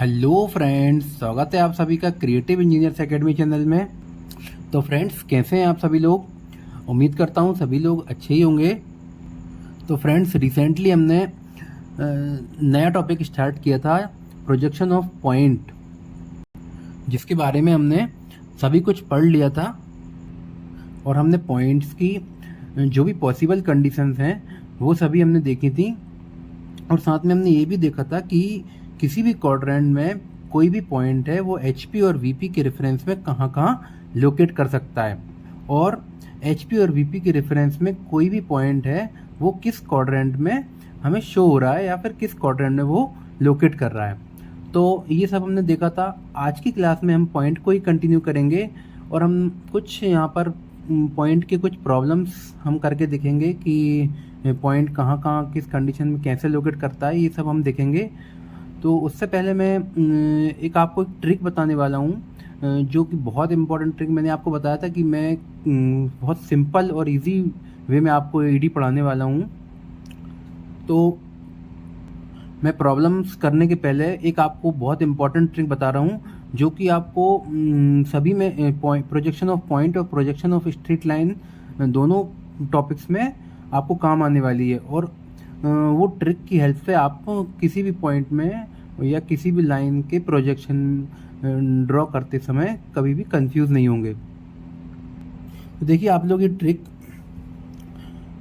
Hello friends, स्वागत है आप सभी का क्रिएटिव इंजीनियर्स एकेडमी चैनल में। तो फ्रेंड्स, कैसे हैं आप सभी लोग? उम्मीद करता हूं सभी लोग अच्छे ही होंगे। तो फ्रेंड्स, रिसेंटली हमने नया टॉपिक स्टार्ट किया था, प्रोजेक्शन ऑफ पॉइंट, जिसके बारे में हमने सभी कुछ पढ़ लिया था और हमने पॉइंट्स की जो भी पॉसिबल कंडीशंस हैं वो सभी हमने देखी थी। और साथ में हमने ये भी देखा था कि किसी भी क्वाड्रेंट में कोई भी पॉइंट है वो HP और VP के रेफरेंस में कहाँ कहाँ लोकेट कर सकता है, और HP और VP के रेफरेंस में कोई भी पॉइंट है वो किस क्वाड्रेंट में हमें शो हो रहा है या फिर किस क्वाड्रेंट में वो लोकेट कर रहा है। तो ये सब हमने देखा था। आज की क्लास में हम पॉइंट को ही कंटिन्यू करेंगे और हम कुछ यहाँ पर पॉइंट के कुछ प्रॉब्लम्स हम करके देखेंगे कि पॉइंट कहाँ कहाँ किस कंडीशन में कैसे लोकेट करता है, ये सब हम देखेंगे। तो उससे पहले मैं एक आपको एक ट्रिक बताने वाला हूँ, जो कि बहुत इम्पोर्टेंट ट्रिक। मैंने आपको बताया था कि मैं बहुत सिंपल और इजी वे में आपको ED पढ़ाने वाला हूँ। तो मैं प्रॉब्लम्स करने के पहले एक आपको बहुत इम्पोर्टेंट ट्रिक बता रहा हूँ, जो कि आपको सभी में प्रोजेक्शन ऑफ पॉइंट और प्रोजेक्शन ऑफ स्ट्रेट लाइन दोनों टॉपिक्स में आपको काम आने वाली है। और वो ट्रिक की हेल्प से आप किसी भी पॉइंट में या किसी भी लाइन के प्रोजेक्शन ड्रॉ करते समय कभी भी कंफ्यूज नहीं होंगे। तो देखिए, आप लोग ये ट्रिक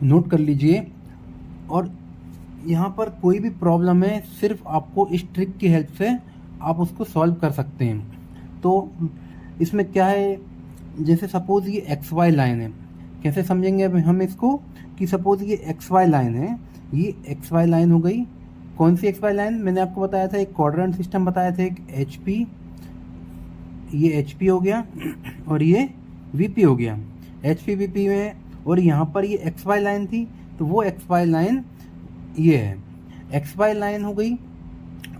नोट कर लीजिए, और यहाँ पर कोई भी प्रॉब्लम है सिर्फ आपको इस ट्रिक की हेल्प से आप उसको सॉल्व कर सकते हैं। तो इसमें क्या है, जैसे सपोज ये XY लाइन है, कैसे समझेंगे अब हम इसको कि सपोज ये XY लाइन है, ये XY लाइन हो गई। कौन सी XY लाइन? मैंने आपको बताया था, एक क्वाड्रेंट सिस्टम बताया था, एक HP, ये HP हो गया और ये VP हो गया। HP VP में, और यहाँ पर ये XY लाइन थी, तो वो XY लाइन ये है, XY लाइन हो गई।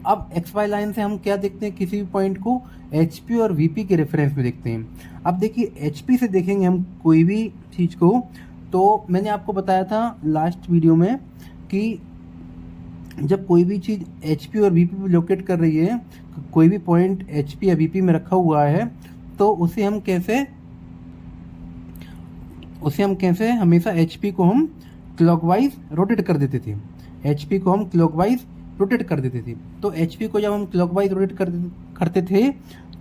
अब XY लाइन से हम क्या देखते हैं, किसी भी पॉइंट को HP और VP के रेफरेंस में देखते हैं। अब देखिए, HP से देखेंगे हम कोई भी चीज़ को, तो मैंने आपको बताया था लास्ट वीडियो में कि जब कोई भी चीज़ HP और VP पे लोकेट कर रही है, कोई भी पॉइंट HP या VP में रखा हुआ है, तो उसे हम कैसे हमेशा HP को हम क्लॉकवाइज रोटेट कर देते थे। HP को हम क्लॉकवाइज रोटेट कर देते थे। तो HP को जब हम क्लॉकवाइज रोटेट करते थे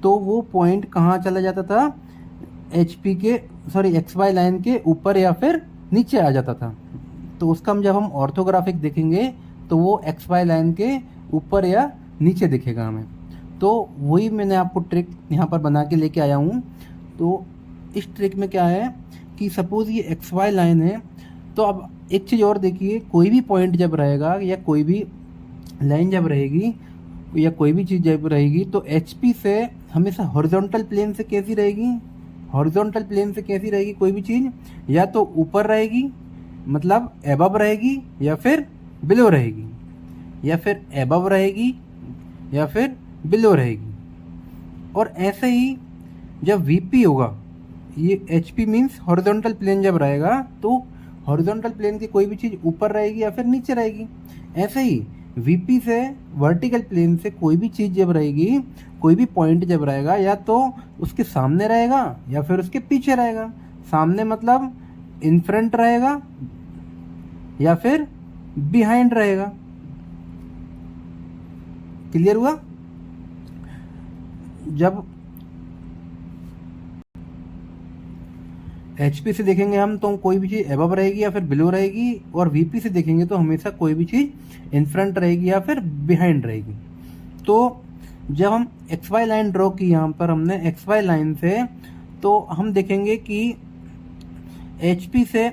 तो वो पॉइंट कहाँ चला जाता था, XY लाइन के ऊपर या फिर नीचे आ जाता था। तो उसका जब हम ऑर्थोग्राफिक देखेंगे तो वो XY लाइन के ऊपर या नीचे दिखेगा हमें। तो वही मैंने आपको ट्रिक यहाँ पर बना के लेके आया हूँ। तो इस ट्रिक में क्या है कि सपोज ये XY लाइन है, तो अब एक चीज़ और देखिए, कोई भी पॉइंट जब रहेगा या कोई भी लाइन जब रहेगी या कोई भी चीज़ जब रहेगी, तो HP से हमेशा हॉरिजॉन्टल प्लेन से कैसी रहेगी, हॉरिजॉन्टल प्लेन से कैसी रहेगी कोई भी चीज़, या तो ऊपर रहेगी मतलब एबव रहेगी, या फिर बिलो रहेगी, या फिर एबव रहेगी या फिर बिलो रहेगी। और ऐसे ही जब VP होगा, ये HP मीन्स हॉरिजॉन्टल प्लेन जब रहेगा, तो हॉरिजॉन्टल प्लेन की कोई भी चीज़ ऊपर रहेगी या फिर नीचे रहेगी। ऐसे ही VP से वर्टिकल प्लेन से कोई भी चीज़ जब रहेगी, कोई भी पॉइंट जब रहेगा, या तो उसके सामने रहेगा या फिर उसके पीछे रहेगा। सामने मतलब इन फ्रंट रहेगा या फिर बिहाइंड रहेगा। क्लियर हुआ? जब HP से देखेंगे हम तो कोई भी चीज़ एबव रहेगी या फिर बिलो रहेगी, और VP से देखेंगे तो हमेशा कोई भी चीज़ इन फ्रंट रहेगी या फिर बिहाइंड रहेगी। तो जब हम XY लाइन ड्रॉ की यहाँ पर हमने XY लाइन से, तो हम देखेंगे कि HP से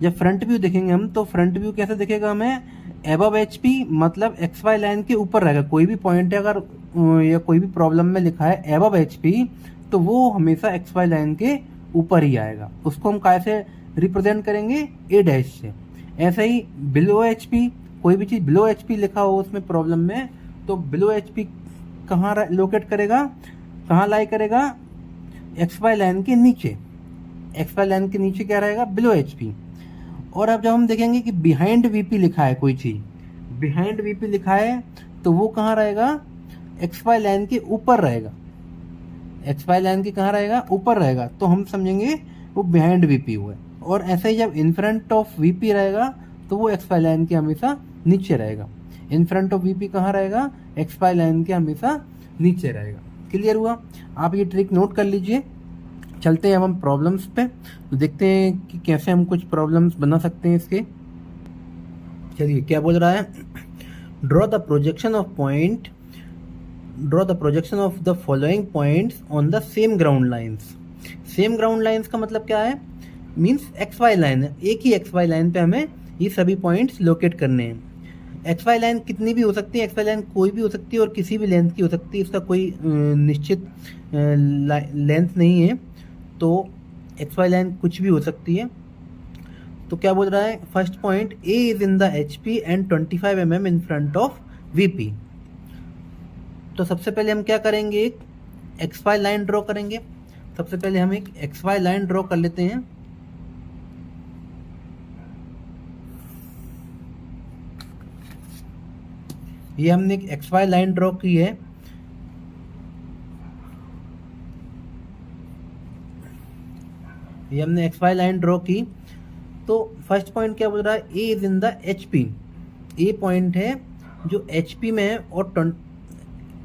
जब फ्रंट व्यू देखेंगे हम, तो फ्रंट व्यू कैसे दिखेगा हमें, एबव HP मतलब XY लाइन के ऊपर रहेगा। कोई भी पॉइंट है अगर या कोई भी प्रॉब्लम में लिखा है एबव HP, तो वो हमेशा XY लाइन के ऊपर ही आएगा। उसको हम कैसे रिप्रेजेंट करेंगे, A' से। ऐसे ही बिलो HP, कोई भी चीज़ बिलो HP लिखा हो उसमें प्रॉब्लम में, तो बिलो HP कहाँ लोकेट करेगा, कहाँ लाई करेगा, XY लाइन के नीचे। XY लाइन के नीचे क्या रहेगा, बिलो HP। और अब जब हम देखेंगे कि बिहाइंड VP लिखा है, कोई चीज़ बिहाइंड VP लिखा है, तो वो कहाँ रहेगा, एक्स वाई लाइन के ऊपर रहेगा, एक्स वाई लाइन के कहाँ रहेगा, ऊपर रहेगा, तो हम समझेंगे वो बिहाइंड वीपी हुआ है। और ऐसे ही जब इन फ्रंट ऑफ वीपी रहेगा तो वो एक्स वाई लाइन के हमेशा नीचे रहेगा। इन फ्रंट ऑफ वीपी कहाँ रहेगा, एक्स वाई लाइन के हमेशा नीचे रहेगा। क्लियर हुआ? आप ये ट्रिक नोट कर लीजिए। चलते हैं अब हम प्रॉब्लम्स पे, तो देखते हैं कि कैसे हम कुछ प्रॉब्लम्स बना सकते हैं इसके। चलिए क्या बोल रहा है, draw the projection of point, draw the projection of the following points on the same ground lines. Same ground lines का मतलब क्या है, मीन्स एक्स वाई लाइन है, एक ही एक्स वाई लाइन पे हमें ये सभी पॉइंट्स लोकेट करने हैं। एक्स वाई लाइन कितनी भी हो सकती है, एक्स वाई लाइन कोई भी हो सकती है और किसी भी लेंथ की हो सकती है, इसका कोई निश्चित लेंथ नहीं है, तो एक्स वाई लाइन कुछ भी हो सकती है। तो क्या बोल रहा है, first point A is in the H P and 25 mm in front of V P. तो सबसे पहले हम क्या करेंगे, एक एक्स वाई लाइन ड्रॉ करेंगे। सबसे पहले हम एक एक्स वाई लाइन ड्रॉ कर लेते हैं। ये हमने एक एक्स वाई लाइन ड्रॉ की है। ये हमने एक्स वाई लाइन ड्रॉ की। तो फर्स्ट पॉइंट क्या बोल रहा है, A is in the H P. A point है जो एच पी में है और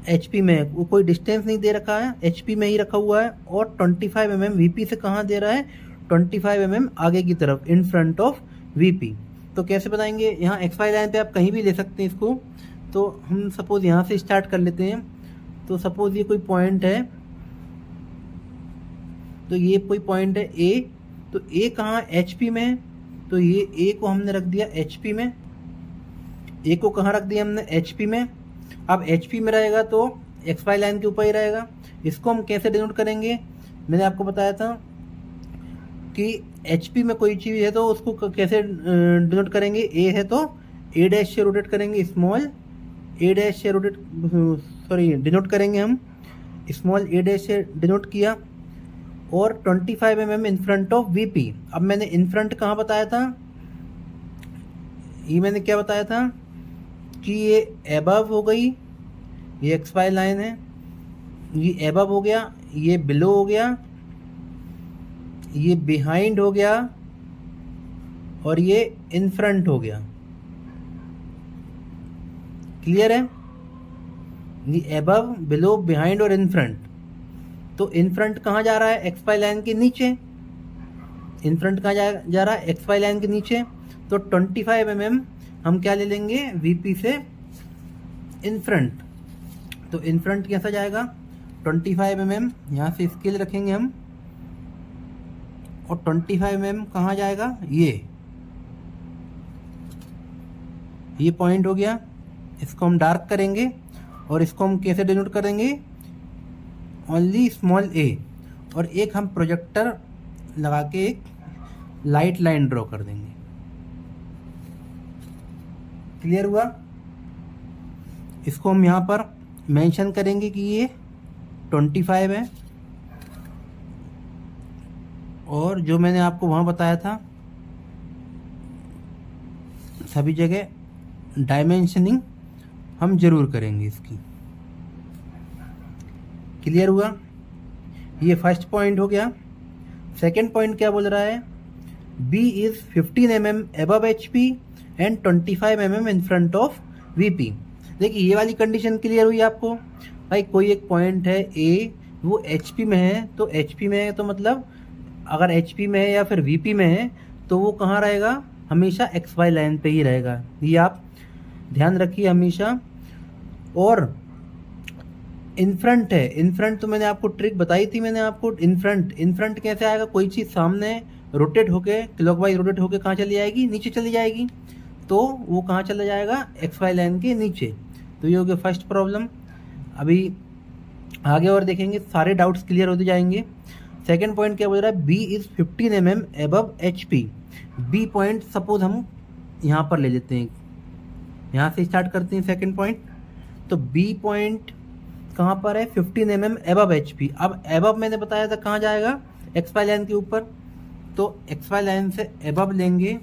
एच पी में है, वो कोई डिस्टेंस नहीं दे रखा है, एच पी में ही रखा हुआ है। और 25 mm वीपी से कहाँ दे रहा है, 25 mm आगे की तरफ, इन फ्रंट ऑफ वीपी। तो कैसे बताएंगे, यहाँ एक्स वाई लाइन पे आप कहीं भी ले सकते हैं इसको। तो हम सपोज यहाँ से स्टार्ट कर लेते हैं। तो सपोज ये कोई पॉइंट है, तो ये कोई पॉइंट है ए, तो ए कहाँ एच पी में है, तो ये ए को हमने रख दिया एच पी में। ए को कहाँ रख दिया हमने, एच पी में। अब एच पी में रहेगा तो एक्स वाई लाइन के ऊपर ही रहेगा। इसको हम कैसे डिनोट करेंगे, मैंने आपको बताया था कि एच पी में कोई चीज़ है तो उसको कैसे डिनोट करेंगे, ए है तो ए डैश से रोटेट करेंगे, स्मॉल ए डैश से रोटेट, सॉरी डिनोट करेंगे हम, स्मॉल ए डैश से डिनोट किया। और 25 mm in front of VP. अब मैंने इन फ्रंट कहाँ बताया था, ये मैंने क्या बताया था कि ये एबव हो गई, ये एक्स वाई लाइन है, ये एबव हो गया, ये बिलो हो गया, ये बिहाइंड हो गया और ये इन फ्रंट हो गया। क्लियर है, ये एबव, बिलो, बिहाइंड और इन फ्रंट। तो इन फ्रंट कहाँ जा रहा है, एक्स वाई लाइन के नीचे। इन फ्रंट कहाँ जा रहा है, एक्स वाई लाइन के नीचे। तो 25 mm हम क्या ले लेंगे, वीपी से इन फ्रंट। तो इन फ्रंट कैसा जाएगा, 25 mm, यहाँ से स्केल रखेंगे हम, और 25 mm कहाँ जाएगा, ये पॉइंट हो गया। इसको हम डार्क करेंगे और इसको हम कैसे डिनोट करेंगे, ओनली स्मॉल ए। और एक हम प्रोजेक्टर लगा के एक लाइट लाइन ड्रॉ कर देंगे। क्लियर हुआ? इसको हम यहाँ पर मेंशन करेंगे कि ये 25 है, और जो मैंने आपको वहाँ बताया था सभी जगह डायमेंशनिंग हम जरूर करेंगे इसकी। क्लियर हुआ? ये फर्स्ट पॉइंट हो गया। सेकंड पॉइंट क्या बोल रहा है, B is 15 mm above HP and 25 mm in front of VP। देखिए ये वाली कंडीशन क्लियर हुई आपको। भाई कोई एक पॉइंट है A, वो HP में है, तो HP में है तो मतलब अगर HP में है या फिर VP में है तो वो कहाँ रहेगा, हमेशा XY लाइन पे ही रहेगा। ये आप ध्यान रखिए हमेशा। और इन फ्रंट है, इन फ्रंट तो मैंने आपको ट्रिक बताई थी, मैंने आपको इन फ्रंट कैसे आएगा, कोई चीज़ सामने रोटेट होके क्लॉकवाइज रोटेट होके कहाँ चली जाएगी, नीचे चली जाएगी। तो वो कहाँ चला जाएगा, एक्स वाई लाइन के नीचे। तो ये हो गया फर्स्ट प्रॉब्लम। अभी आगे और देखेंगे, सारे डाउट्स क्लियर होते जाएंगे। सेकेंड पॉइंट क्या बोल रहा है, B is 15 mm above HP। B point suppose हम यहाँ पर ले लेते हैं, यहाँ से स्टार्ट करते हैं सेकेंड पॉइंट। तो बी पॉइंट कहाँ पर है, 15 mm एबव HP। अब एबव मैंने बताया था कहाँ जाएगा, एक्स वाई लाइन के ऊपर। तो एक्स वाई लाइन से एबव लेंगे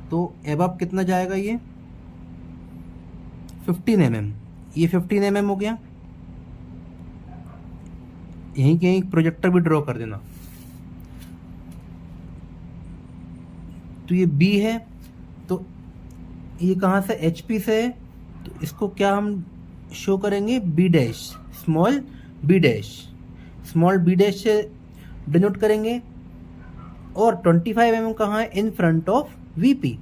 तो एबव कितना जाएगा, ये 15 mm। ये 15 mm हो गया। यहीं कहीं प्रोजेक्टर भी ड्रॉ कर देना। तो ये बी है, तो ये कहाँ से, HP से है, तो इसको क्या हम शो करेंगे, B dash, small B dash, small B dash से डिनोट करेंगे। और 25 mm कहाँ है, in front of VP।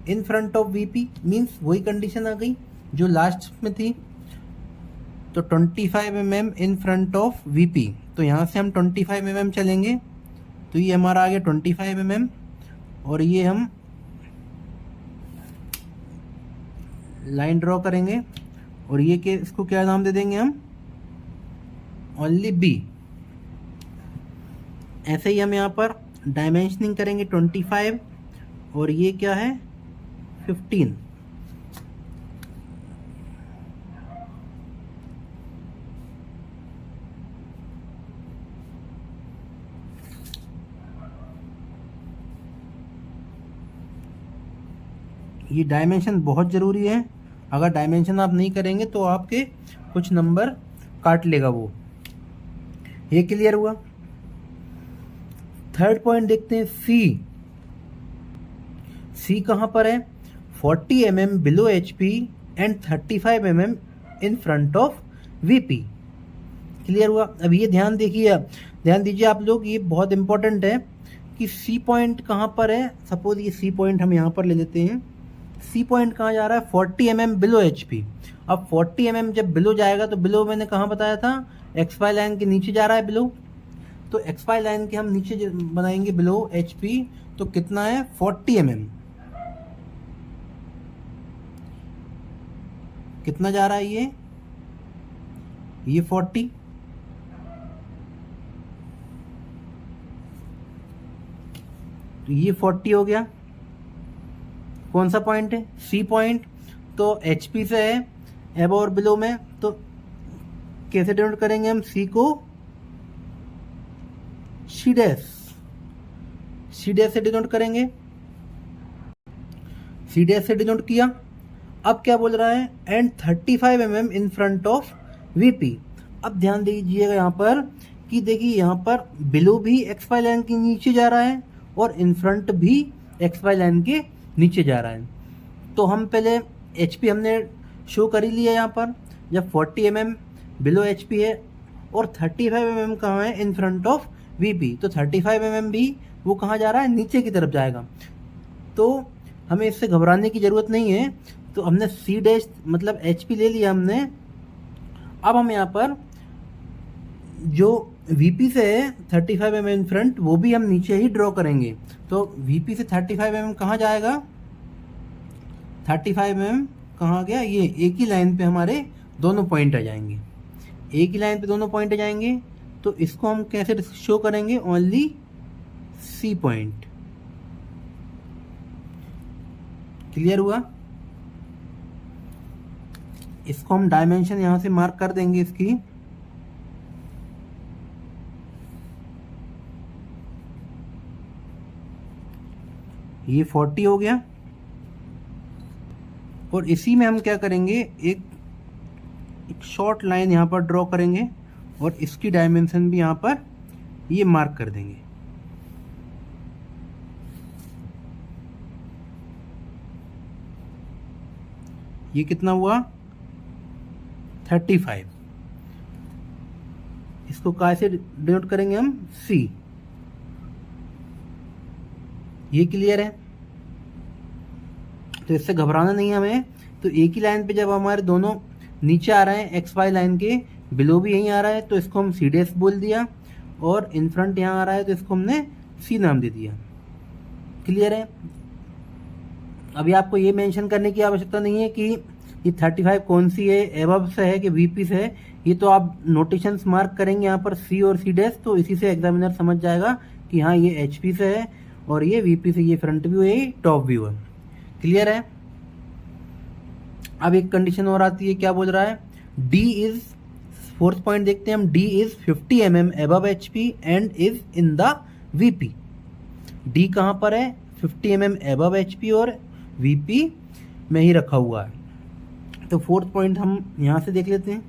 In front of VP means वही कंडीशन आ गई जो लास्ट में थी। तो 25 mm in front of VP, तो यहाँ से हम 25 mm चलेंगे, तो ये हमारा आ गया 25 mm। और ये हम लाइन ड्रॉ करेंगे, और ये के इसको क्या नाम दे देंगे हम, ओनली B। ऐसे ही हम यहाँ पर डायमेंशनिंग करेंगे 25, और ये क्या है 15। ये डायमेंशन बहुत ज़रूरी है, अगर डायमेंशन आप नहीं करेंगे तो आपके कुछ नंबर काट लेगा वो। ये क्लियर हुआ। थर्ड पॉइंट देखते हैं, सी कहाँ पर है, 40 mm below HP and 35 mm in front of VP। Clear हुआ। अब ये ध्यान दीजिए आप लोग, ये बहुत इंपॉर्टेंट है कि सी पॉइंट कहाँ पर है। सपोज ये सी पॉइंट हम यहाँ पर ले लेते हैं, सी पॉइंट कहाँ जा रहा है, 40 mm बिलो HP। अब 40 mm जब बिलो जाएगा, तो बिलो मैंने कहाँ बताया था, XY लाइन के नीचे जा रहा है बिलो, तो XY लाइन के हम नीचे बनाएंगे बिलो HP, तो कितना है 40 mm। कितना जा रहा है ये 40। तो ये 40 हो गया। कौन सा पॉइंट है, सी पॉइंट, तो HP से है एब और बिलो में, तो कैसे डिनोट करेंगे हम सी को, सी डैश से डिनोट करेंगे। सी डैश से डिनोट किया। अब क्या बोल रहा है, and 35 mm in front of VP। अब ध्यान दीजिएगा यहाँ पर कि देखिए यहाँ पर बिलो भी XY लाइन के नीचे जा रहा है और इन फ्रंट भी XY लाइन के नीचे जा रहा है। तो हम पहले HP हमने शो कर ही लिया यहाँ पर, जब 40 mm बिलो HP है और 35 mm कहाँ है, इन फ्रंट ऑफ VP, तो 35 mm भी वो कहाँ जा रहा है, नीचे की तरफ जाएगा। तो हमें इससे घबराने की ज़रूरत नहीं है। तो हमने सी डैश मतलब HP ले लिया हमने। अब हम यहाँ पर जो VP से है 35 mm इन फ्रंट, वो भी हम नीचे ही ड्रॉ करेंगे। तो VP से 35 mm कहाँ जाएगा, 35 mm कहाँ गया, ये एक ही लाइन पे हमारे दोनों पॉइंट आ जाएंगे, एक ही लाइन पे दोनों पॉइंट आ जाएंगे। तो इसको हम कैसे शो करेंगे, ओनली सी पॉइंट। क्लियर हुआ। इसको हम डायमेंशन यहां से मार्क कर देंगे इसकी। ये 40 हो गया। और इसी में हम क्या करेंगे, एक शॉर्ट लाइन यहाँ पर ड्रॉ करेंगे और इसकी डायमेंशन भी यहाँ पर ये मार्क कर देंगे। ये कितना हुआ, 35। इसको कैसे डिनोट करेंगे हम, सी। ये क्लियर है। तो इससे घबराना नहीं है हमें। तो एक ही लाइन पे जब हमारे दोनों नीचे आ रहे हैं, XY लाइन के बिलो भी यहीं आ रहा है, तो इसको हम सी डैश बोल दिया। और इन फ्रंट यहाँ आ रहा है, तो इसको हमने सी नाम दे दिया। क्लियर है। अभी आपको ये मेंशन करने की आवश्यकता नहीं है कि ये 35 कौन सी है, एबव से है कि VP से है। ये तो आप नोटेशंस मार्क करेंगे यहाँ पर सी और सी डैश, तो इसी से एग्जामिनर समझ जाएगा कि हाँ ये HP से है और ये VP से, ये फ्रंट व्यू है, ये टॉप व्यू है। क्लियर है। अब एक कंडीशन और आती है, क्या बोल रहा है, D इज, फोर्थ पॉइंट देखते हैं हम, D is 50 mm above HP and is in the VP। D कहाँ पर है, 50 mm एबव HP और VP में ही रखा हुआ है। तो फोर्थ पॉइंट हम यहाँ से देख लेते हैं।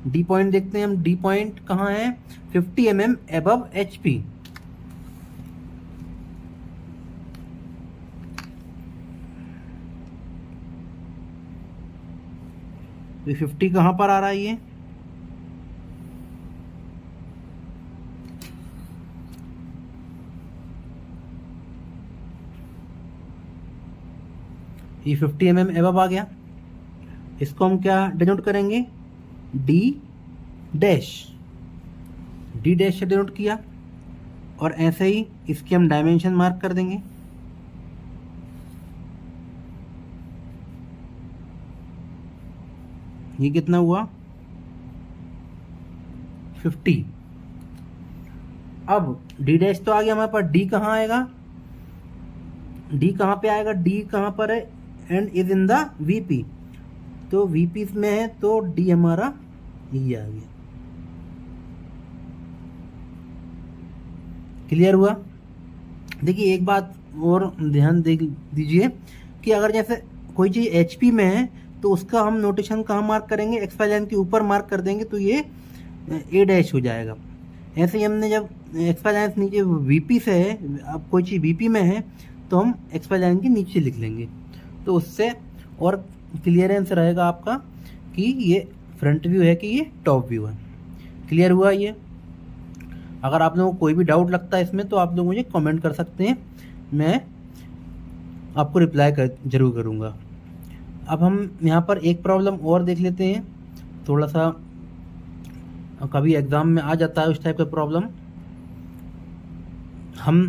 डी पॉइंट देखते हैं हम। डी पॉइंट कहाँ है? 50 mm एबव HP। तो 50 कहाँ पर आ रहा है ये 50 mm एबव आ गया। इसको हम क्या डिनोट करेंगे? D dash. डी डैश से डिनोट किया और ऐसे ही इसकी हम डायमेंशन मार्क कर देंगे। ये कितना हुआ? 50। अब डी डैश तो आ गया हमारे पास। डी कहाँ आएगा? डी कहाँ पे आएगा? डी कहाँ पर है? And is in the VP. तो वीपी में है तो डी हमारा ये आ गया। क्लियर हुआ? देखिए एक बात और ध्यान दे दीजिए कि अगर जैसे कोई चीज एचपी में है तो उसका हम नोटेशन कहाँ मार्क करेंगे? एक्स वाई लाइन के ऊपर मार्क कर देंगे तो ये ए डैश हो जाएगा। ऐसे ही हमने जब एक्स वाई लाइन नीचे वीपी से है, अब कोई चीज वीपी में है तो हम एक्स वाई लाइन के नीचे लिख लेंगे। तो उससे और क्लियरेंस रहेगा आपका कि ये फ्रंट व्यू है कि ये टॉप व्यू है। क्लियर हुआ ये? अगर आप लोगों को कोई भी डाउट लगता है इसमें तो आप लोग मुझे कमेंट कर सकते हैं, मैं आपको रिप्लाई जरूर करूँगा। अब हम यहाँ पर एक प्रॉब्लम और देख लेते हैं। थोड़ा सा कभी एग्ज़ाम में आ जाता है उस टाइप का प्रॉब्लम। हम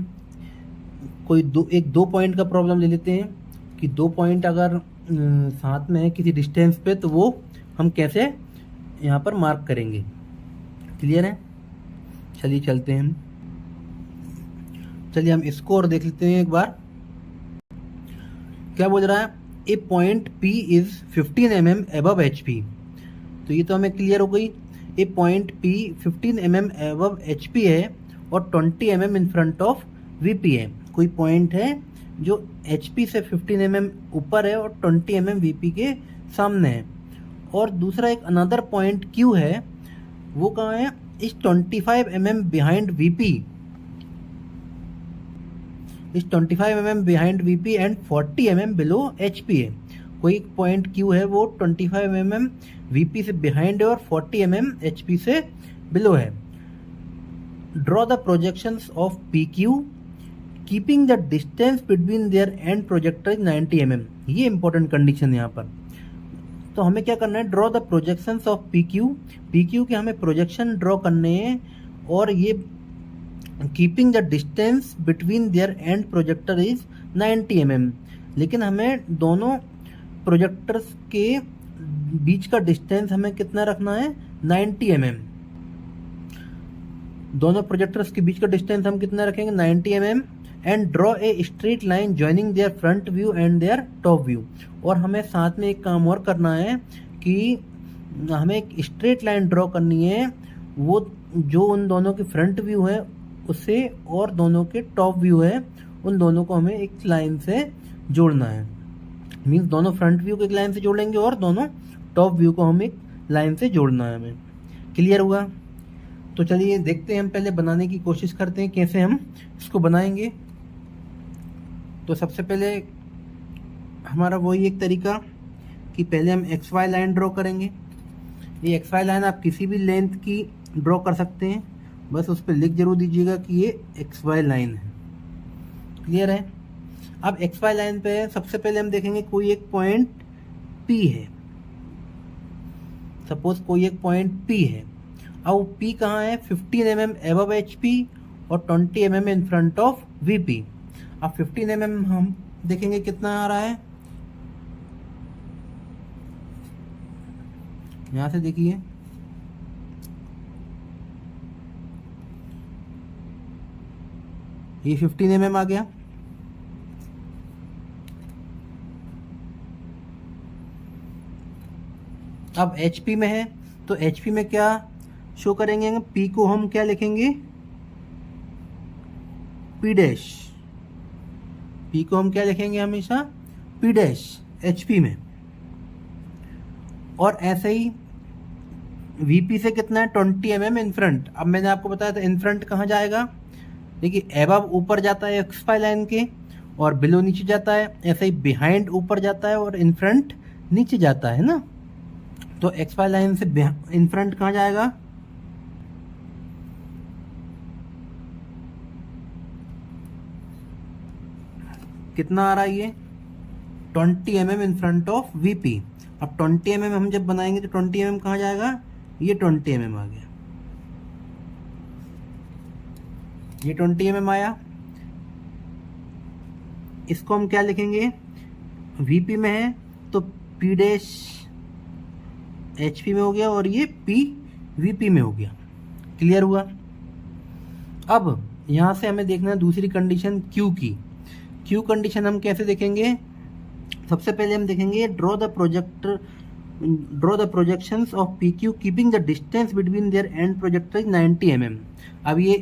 कोई दो पॉइंट का प्रॉब्लम ले लेते हैं कि 2 पॉइंट अगर साथ में है किसी डिस्टेंस पे तो वो हम कैसे यहाँ पर मार्क करेंगे। क्लियर है? चलिए चलते हैं हम। चलिए हम इसको और देख लेते हैं एक बार। क्या बोल रहा है? A point P is 15 mm above HP। तो ये तो हमें क्लियर हो गई। A point P 15 mm above HP है और 20 mm in front of VP है। कोई पॉइंट है जो HP से 15 mm ऊपर है और 20 mm VP के सामने है। और दूसरा एक अनदर पॉइंट Q है, वो कहाँ है? इस 25 mm बिहाइंड VP, इस 25 mm behind VP and 40 mm below HP है। कोई पॉइंट Q है वो 25 mm VP से बिहाइंड है और 40 mm HP से बिलो है। Draw the projections of PQ keeping the distance between their and projector 90 mm। ये इंपॉर्टेंट कंडीशन है यहाँ पर। तो हमें क्या करना है? Draw the projections of PQ। PQ के हमें प्रोजेक्शन ड्रॉ करने हैं और ये keeping the distance between their and projector is 90 mm। लेकिन हमें दोनों प्रोजेक्टर्स के बीच का डिस्टेंस हमें कितना रखना है? 90 mm। दोनों प्रोजेक्टर्स के बीच का डिस्टेंस हम कितना रखेंगे? 90 mm। And draw a straight line joining their front view and their top view. और हमें साथ में एक काम और करना है कि हमें एक स्ट्रेट लाइन ड्रॉ करनी है, वो जो उन दोनों के फ्रंट व्यू है उससे और दोनों के टॉप व्यू है उन दोनों को हमें एक लाइन से जोड़ना है। मीन्स दोनों फ्रंट व्यू को एक लाइन से जोड़ेंगे और दोनों टॉप व्यू को हम एक लाइन से जोड़ना है हमें। क्लियर हुआ? तो चलिए देखते हैं, हम पहले बनाने की कोशिश करते हैं कैसे हम इसको बनाएंगे। तो सबसे पहले हमारा वही एक तरीका कि पहले हम एक्स वाई लाइन ड्रॉ करेंगे। ये एक्स वाई लाइन आप किसी भी लेंथ की ड्रॉ कर सकते हैं, बस उस पर लिख जरूर दीजिएगा कि ये एक्स वाई लाइन है। क्लियर है? अब एक्स वाई लाइन पे सबसे पहले हम देखेंगे कोई एक पॉइंट P है। सपोज कोई एक पॉइंट P है। अब P कहाँ है? 15 mm एबव HP और 20 mm in front of VP। अब 15 mm हम देखेंगे कितना आ रहा है। यहां से देखिए, ये 15 mm आ गया। अब HP में है तो HP में क्या शो करेंगे? P को हम क्या लिखेंगे? P dash. P को हम क्या लिखेंगे हमेशा? P डैश HP में। और ऐसे ही VP से कितना है 20 mm इन फ्रंट। अब मैंने आपको बताया था इन फ्रंट कहाँ जाएगा, देखिए एबव ऊपर जाता है XY लाइन के और बिलो नीचे जाता है, ऐसे ही बिहाइंड ऊपर जाता है और इन फ्रंट नीचे जाता है ना। तो XY लाइन से इन फ्रंट कहाँ जाएगा, कितना आ रहा है ये 20 mm in front of VP। अब 20 mm हम जब बनाएंगे तो 20 mm कहाँ जाएगा, ये 20 mm आ गया, ये 20 mm आया। इसको हम क्या लिखेंगे, VP में है तो P डैश HP में हो गया और ये P VP में हो गया। क्लियर हुआ। अब यहाँ से हमें देखना है दूसरी कंडीशन Q की। Q कंडीशन हम कैसे देखेंगे, सबसे पहले हम देखेंगे draw the projections of PQ keeping the distance between their and projector 90 mm। अब ये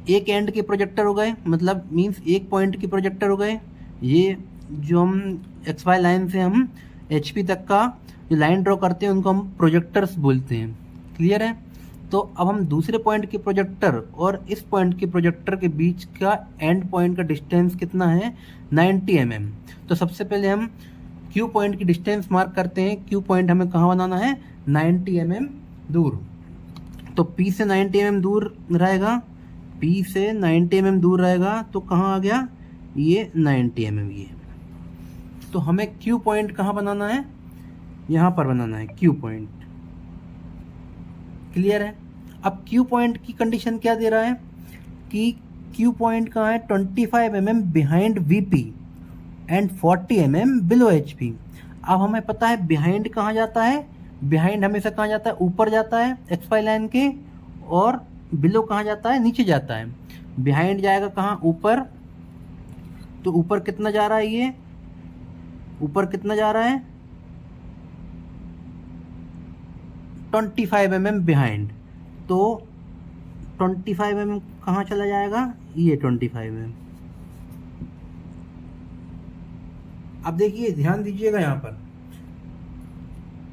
एक एंड के प्रोजेक्टर हो गए, मतलब मींस एक पॉइंट के प्रोजेक्टर हो गए। ये जो हम XY लाइन से हम HP तक का जो लाइन ड्रॉ करते हैं उनको हम प्रोजेक्टर्स बोलते हैं। क्लियर है। तो अब हम दूसरे पॉइंट के प्रोजेक्टर और इस पॉइंट के प्रोजेक्टर के बीच का एंड पॉइंट का डिस्टेंस कितना है 90 mm। तो सबसे पहले हम Q पॉइंट की डिस्टेंस मार्क करते हैं। Q पॉइंट हमें कहाँ बनाना है 90 mm दूर। तो P से 90 mm दूर रहेगा, P से 90 mm दूर रहेगा तो कहाँ आ गया ये 90 mm ये। तो हमें Q पॉइंट कहाँ बनाना है, यहाँ पर बनाना है Q पॉइंट। क्लियर है। अब Q पॉइंट की कंडीशन क्या दे रहा है कि Q पॉइंट कहाँ है 25 mm behind VP and 40 mm below HP। अब हमें पता है बिहाइंड कहाँ जाता है, बिहाइंड हमेशा कहाँ जाता है, ऊपर जाता है XY लाइन के, और बिलो कहाँ जाता है, नीचे जाता है। बिहाइंड जाएगा कहाँ, ऊपर। तो ऊपर कितना जा रहा है, ये ऊपर कितना जा रहा है 25 mm बिहाइंड। तो 25 mm कहाँ चला जाएगा, ये 25 mm। अब देखिए ध्यान दीजिएगा, यहाँ पर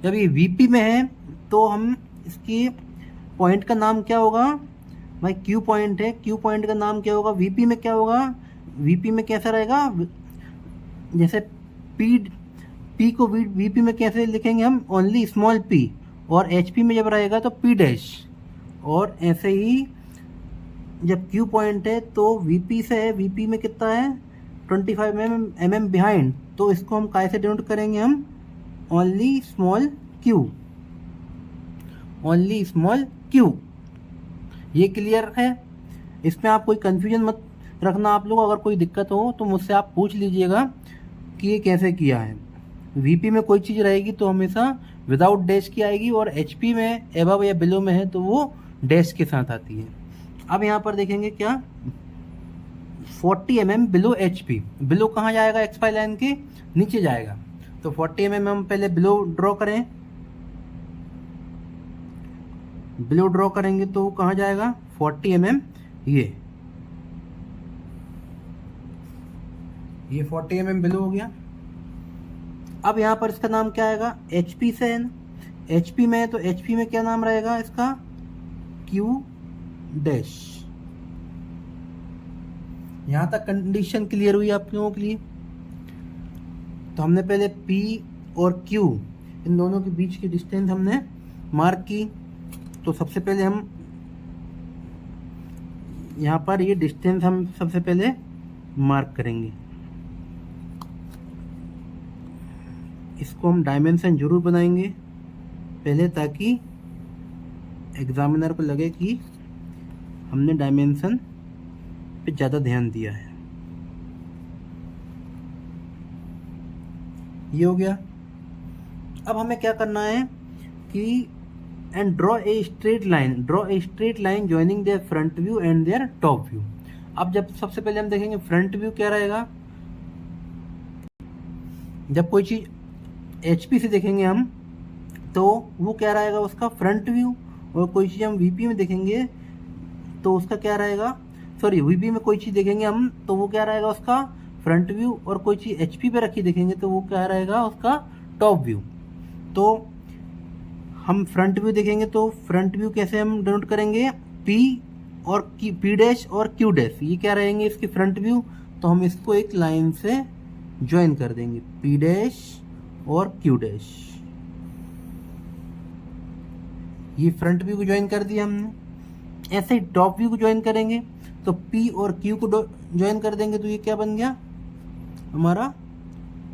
जब ये VP में है तो हम इसकी पॉइंट का नाम क्या होगा भाई, Q पॉइंट है, Q पॉइंट का नाम क्या होगा, VP में क्या होगा, VP में कैसा रहेगा, जैसे P को VP में कैसे लिखेंगे हम, ओनली स्मॉल p, और HP में जब रहेगा तो P डैश। और ऐसे ही जब Q पॉइंट है तो VP से है, VP में कितना है 25 mm बिहाइंड, तो इसको हम कैसे डिनोट करेंगे हम, only small q, only small q। ये क्लियर है। इसमें आप कोई कंफ्यूजन मत रखना। आप लोग अगर कोई दिक्कत हो तो मुझसे आप पूछ लीजिएगा कि ये कैसे किया है। VP में कोई चीज़ रहेगी तो हमेशा विदाउट डैश की आएगी, और HP में एबव या बिलो में है तो वो डैश के साथ आती है। अब यहाँ पर देखेंगे क्या 40 mm बिलो HP। बिलो कहाँ जाएगा, XY लाइन के नीचे जाएगा। तो 40 mm हम पहले बिलो ड्रॉ करें, बिलो ड्रॉ करेंगे तो वो कहाँ जाएगा 40 mm, ये 40 mm बिलो हो गया। अब यहाँ पर इसका नाम क्या आएगा, HP से है ना, HP में है तो HP में क्या नाम रहेगा इसका, Q डैश। यहाँ तक कंडीशन क्लियर हुई आप लोगों के लिए। तो हमने पहले P और Q इन दोनों के बीच की डिस्टेंस हमने मार्क की। तो सबसे पहले हम यहाँ पर ये डिस्टेंस हम सबसे पहले मार्क करेंगे। इसको हम डायमेंशन जरूर बनाएंगे पहले, ताकि एग्जामिनर को लगे कि हमने डायमेंशन पे ज़्यादा ध्यान दिया है। ये हो गया। अब हमें क्या करना है कि and draw a straight line joining their front view and their top view. अब जब सबसे पहले हम देखेंगे फ्रंट व्यू क्या रहेगा, जब कोई चीज़ HP से देखेंगे हम तो वो क्या रहेगा उसका फ्रंट व्यू, और कोई चीज़ हम VP में देखेंगे तो उसका क्या रहेगा, सॉरी VP में कोई चीज़ देखेंगे हम तो वो क्या रहेगा उसका फ्रंट व्यू, और कोई चीज़ HP पे रखी देखेंगे तो वो क्या रहेगा उसका टॉप व्यू। तो हम फ्रंट व्यू देखेंगे तो फ्रंट व्यू कैसे हम डिनोट करेंगे, पी और पी डैश और क्यू डैश, ये क्या रहेंगे इसके फ्रंट व्यू। तो हम इसको एक लाइन से ज्वाइन कर देंगे, पी डैश और क्यू डैश, ये फ्रंट व्यू को ज्वाइन कर दिया हमने। ऐसे ही टॉप व्यू को ज्वाइन करेंगे तो पी और क्यू को ज्वाइन कर देंगे तो ये क्या बन गया हमारा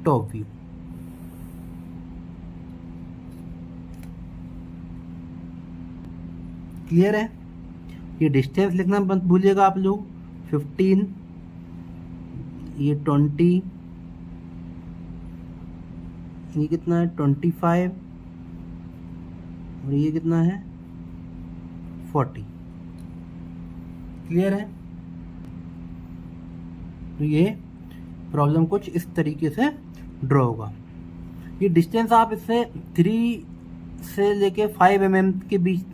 टॉप व्यू। क्लियर है। ये डिस्टेंस लिखना मत भूलिएगा आप लोग, 15, ये 20, ये कितना है 25 और ये कितना है 40। क्लियर है। तो ये प्रॉब्लम कुछ इस तरीके से ड्रॉ होगा। ये डिस्टेंस आप इससे 3 से लेके 5 mm के बीच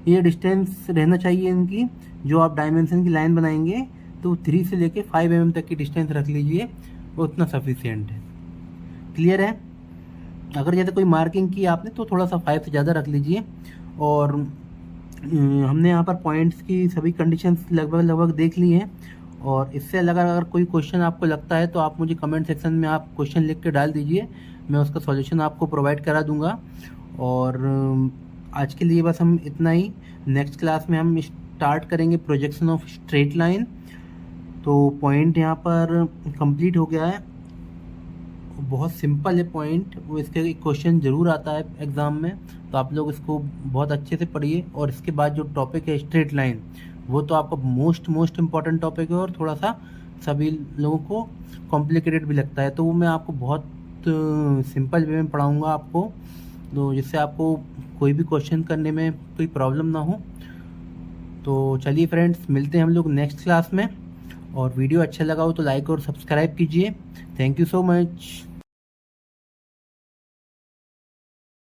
ये डिस्टेंस रहना चाहिए इनकी, जो आप डायमेंशन की लाइन बनाएंगे तो 3 से लेके 5 mm तक की डिस्टेंस रख लीजिए, वो उतना सफिशिएंट है। क्लियर है। अगर जैसे कोई मार्किंग की आपने तो थोड़ा सा 5 से ज़्यादा रख लीजिए। और हमने यहाँ पर पॉइंट्स की सभी कंडीशंस लगभग देख ली हैं। और इससे अलग अगर कोई क्वेश्चन आपको लगता है तो आप मुझे कमेंट सेक्शन में आप क्वेश्चन लिख के डाल दीजिए, मैं उसका सॉल्यूशन आपको प्रोवाइड करा दूंगा। और आज के लिए बस हम इतना ही। नेक्स्ट क्लास में हम स्टार्ट करेंगे प्रोजेक्शन ऑफ स्ट्रेट लाइन। तो पॉइंट यहाँ पर कंप्लीट हो गया है, बहुत सिंपल है पॉइंट, वो इसके क्वेश्चन ज़रूर आता है एग्ज़ाम में, तो आप लोग इसको बहुत अच्छे से पढ़िए। और इसके बाद जो टॉपिक है स्ट्रेट लाइन, वो तो आपका मोस्ट इम्पॉर्टेंट टॉपिक है और थोड़ा सा सभी लोगों को कॉम्प्लिकेटेड भी लगता है, तो वो मैं आपको बहुत सिंपल वे में पढ़ाऊँगा आपको, तो जिससे आपको कोई भी क्वेश्चन करने में कोई प्रॉब्लम ना हो। तो चलिए फ्रेंड्स, मिलते हैं हम लोग नेक्स्ट क्लास में। और वीडियो अच्छा लगा हो तो लाइक और सब्सक्राइब कीजिए। Thank you so much.